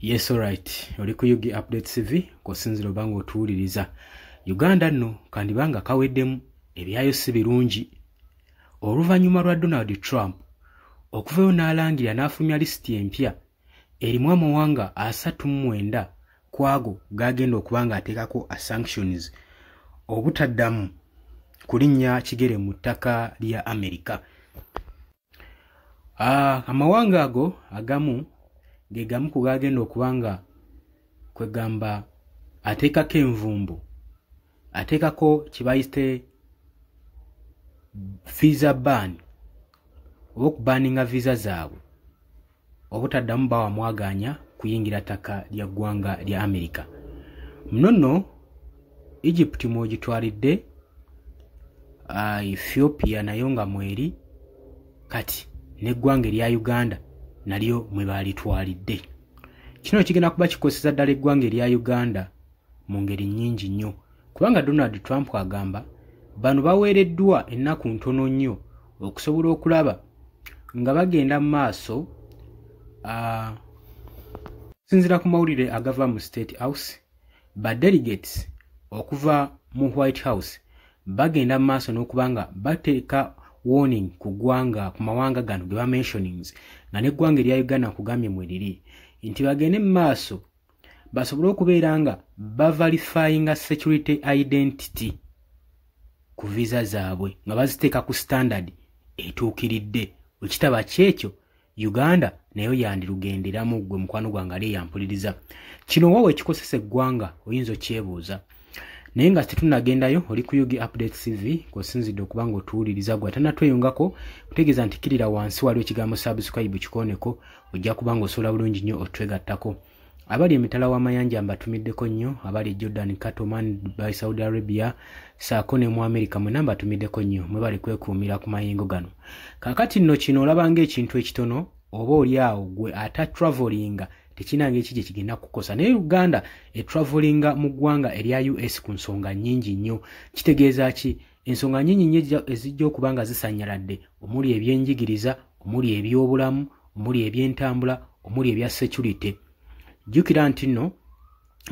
Yes, alright. Oli ku Yugi Updates TV kosinziro bango otuwuliriza. Uganda nno kandibanga kaweddemu ebyayo si birungi. Oluvannyuma lwa Donald Trump okuvayo n'alangira n'afulumya lisiti empya erimu amawanga 39 ku ago gagenda okubanga ateekako sanctions obutaddamu kulinnya kigere mu ttaka lya Amerika. Amawanga ago agamu ge gamu ku gagenda okubanga kwegamba ateekako envumbo, ateekako kibayite visa ban oba okubaninga visa zaabwe obutaddamu bawa mwaganya kuyingira ttaka lya ggwanga lya Amerika. Muno Egypt mwogitwalidde, Ethiopia nayo nga mweri, kati n'eggwanga erya Uganda nalyo mwe balitwalidde. Kino kigenda kuba kikoseza ddala eggwanga erya Uganda mu ngeri nnyingi nnyo, kubanga Donald Trump agamba bano baweereddwa ennaku ntono nnyo okusobola okulaba nga bagenda mu maaso sinzira ku mawulire agava mu State House, ba delegates okuva mu White House bagenda mu maaso n'okubanga bateeka warning ku ggwanga ku mawanga gano ge bamentionings nga n'eggwanga erya Uganda kugambye mwe liri nti bagende mu maaso basobole okubeera nga baverifyinga security identity ku visa zaabwe nga baziteeka ku standard etuukiridde. Ekitaba kyekyo Uganda nayo yandirugenderamu gwe mukwano gwange ali yampuliriza. Kino wowe ekikosesa eggwanga oyinza okyebuuza. Naye nga tetunnagendayo, oli ku Yugi Updates TV kosinzidde okubanga otuwuliriza gwe atanatweyongako kutegeeza nti kirira wansi waliwo ekigambo subscribe kikooneko ojja kubanga osobola bulungi nnyo otwegattako. Abali emitala w'amayanja mbatumiddeko nnyo, abali Jordan, Katoman, Dubai, Saudi Arabia, saako ne mu America mwena mbatumiddeko nnyo, mwe bali kwekuumira ku mayingo gano. Kaakati nno kino olabanga ekintu ekitono oba oli awo gwe atatravelinga tekinanga eki gye kigenda kukosa. Naye Uganda etravelinga mu ggwanga erya US ku nsonga nnyingi nnyo. Kitegeeza ki? Ensonga nnyingi nnyo ezijja okuba zisanyaladde, omuli ebyenjigiriza, omuli ebyobulamu, omuli ebyentambula, omuli ebya security. Jjukira nti nno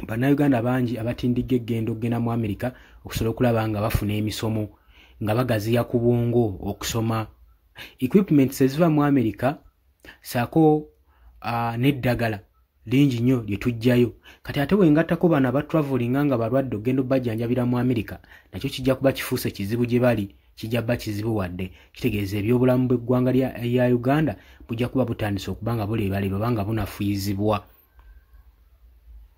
bannayuganda bangi abatindigga eggendo okugenda mu Amerika okusobola okulaba nga bafuna emisomo, nga bagaziya ku bwongo okusoma. Equipments eziva mu Amerika saako n'eddagala lingi nnyo lye tujjayo. Kati ate wengattako bano abatravelinga nga balwadde okugenda obbajjanjabira mu Amerika, nakyo kijja kuba kifuuse kizibu gye bali, kijja kuba kizibu wadde. Kitegeeza ebyobulamu bw'eggwanga lya Uganda bujja kuba butandise okuba nga buleebaleba oba nga bunafuyizibwa.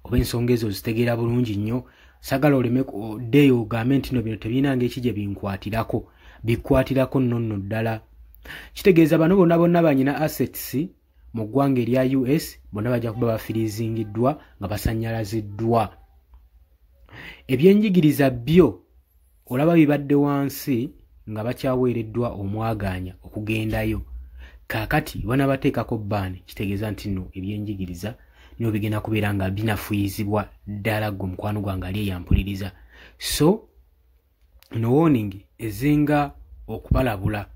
Oba ensonga ezo zitegeera bulungi nnyo, sagala oleme oddeeyo ogambe nti no bino tebinanga eki gye binkwatirako, bikwatirako nno ddala. Kitegeeza bano bonna banyina assets mu ggwanga erya US bonna bajja kuba bafirizingiddwa nga basanyalaziddwa. Ebyenjigiriza byo olaba bibadde wansi nga bakyaweereddwa omwaganya okugendayo. Kaakati bana bateekako bbaani, kitegeeza nti nno ebyenjigiriza niyo bigenda kubeera nga binafuyizibwa ddala gwe mukwano gwange ali yampuliriza. So no warning ezinga okubalabula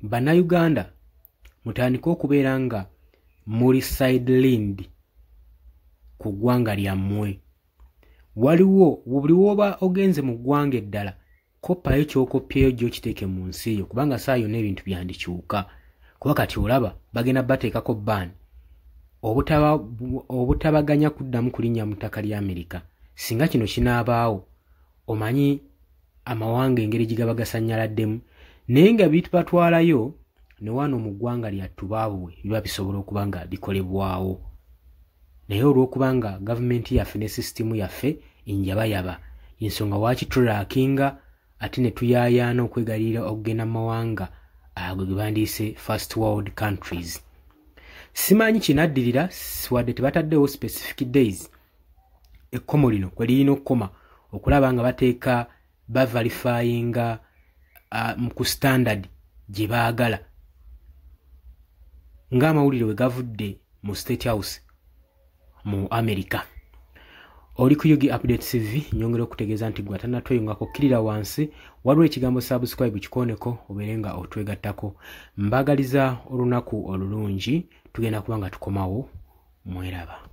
bannayuganda mutandika okubeera nga muli sidelined ku ggwanga lyammwe. Waliwo buli woba ogenze mu ggwanga eddala koppayo ky'okoppyeyo gye okiteeke mu nsi yo, kubanga saa yonna ebintu byandikyuka. Kuba kati olaba bagenda bateekako bbaani obutabaganya kuddamu kulinnya mu ttaka lya Amerika. Singa kino kinaabaawo omanyi amawanga engeri gye gaba gasanyaladdemu, naye nga bitwalayo ne wano mu ggwanga lyattu baabwe biba bisobola okuba nga bikolebwawo. Naye olw'okubanga gavumenti yaffe ne sisitimu yaffe enjabayaba, ensonga wakitulakinga ate ne tuyaayaana okwegalira okugenda mu mawanga ago ge bandiise first world countries. Simanyi kinaddirira wadde tebataddewo specific days ekkomo lino kwe lirina okukoma okulaba nga bateeka baverifyinga ku standard gye baagala ng'amawulire we gavudde mu State House mu Amerika. Oli ku Yugi Updates TV nyongera okutegeeza nti gwe atanatweyongako kirira wansi waliwo ekigambo subscribe kikooneko obeere nga otwegattako. Mbagaliza olunaku olulungi, tugenda kuba nga tukomawo. Mweraba.